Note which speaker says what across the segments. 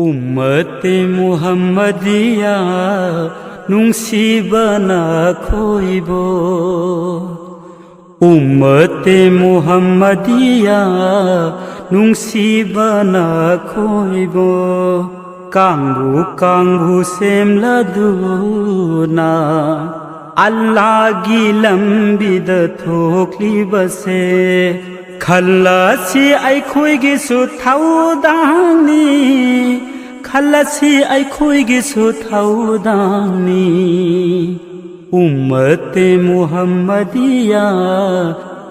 Speaker 1: उम्मते मुहम्मदिया नुंसीबना खोइबो उम्मते मुहम्मदिया नुंसीबना खोइबो कांगु कांगु सेमलदुना अल्लाह गिलंबिद थोक्लिबसे खल्लासी आइखोइगी सुथाउदानी खल्लासी आइखोइगी सुथाउदानी उम्मते मुहम्मदिया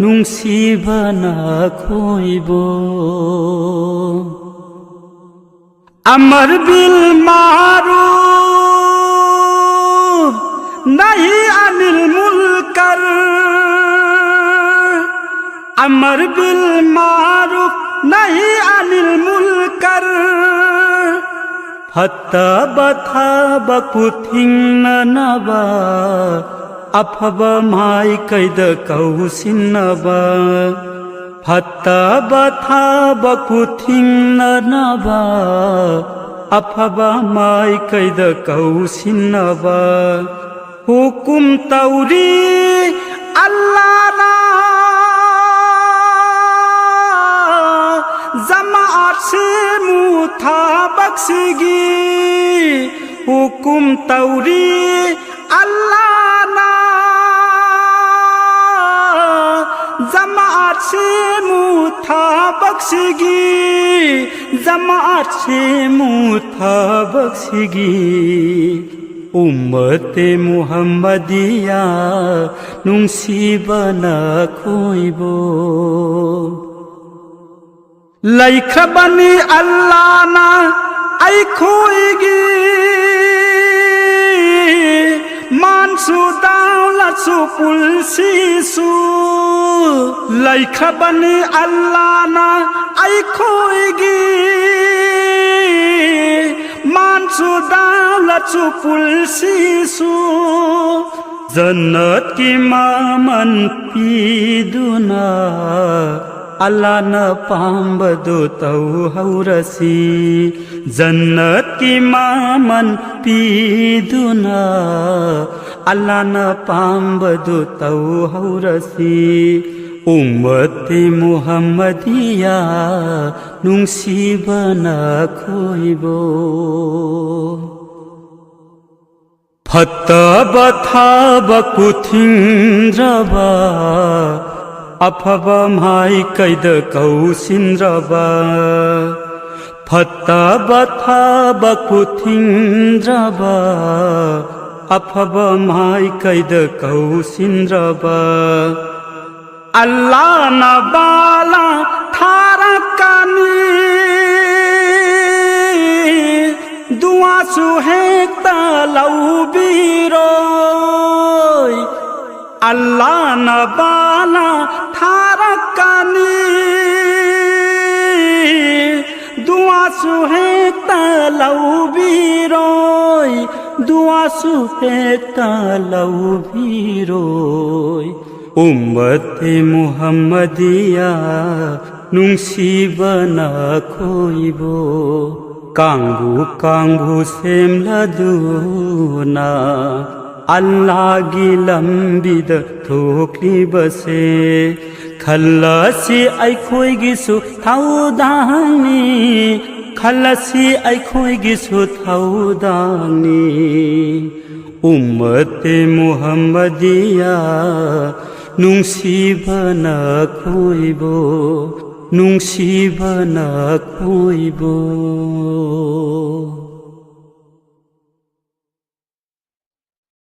Speaker 1: नुंसीबना खोइबो अमर bill मारूफ नहीं अनिल मुनकर अमर bill मारूफ नहीं अनिल मुनकर फत्ता बथा बकुथिंग नबा अफबा माई कैद कौसिनबा फत्ता बथा बकुथिंग नबा अफबा माई कैद कौसिनबा हुकुम तौरी अल्लाह ना जमात से मुथा बख्शगी हुकुम तौरी अल्लाह ना जमात से मुथा बख्शगी जमात से मुथा बख्शगी उम्मते मुहम्मदिया नुंसीबना खोइबो लैखबनी अल्लाह ना आइखोइगी मानसु दाउलसु पुलसिसु लैखबनी अल्लाह ना आइखोइगी मानसु दाउलसु पुलसिसु जन्नत की मामन पीदुना अल्लाह न पाम्बदो तौ हौरसी जन्नत की मामन पीदुना अल्लाह न पाम्बदो तौ हौरसी उम्मते मुहम्मदिया नुंसीबना खोइबो फत्ता बथा बकुथिंद्रबा अफबा माई कैद कौसिनबा फत्ता बथा बकुथिंद्रबा अफबा माई कैद कौसिनबा अल्लाह न बाला थारा कानी दुआ सुहे तलौ बीरोय अल्लाह न बाला थारा कानी दुआ सुहे तलौ बीरोय दुआ सुहे तलौ बीरोय उम्मते मुहम्मदिया नुंसीबना खोइबो कांगु कांगु सेमलदुना अल्लाह गिलंबिद थोक्लिबसे खल्लासी आइखोइगी सुथाउदानी खल्लासी आइखोइगी सुथाउदानी उम्मते मुहम्मदिया नुंसीबना खोइबो नुंसीबना खोइबो।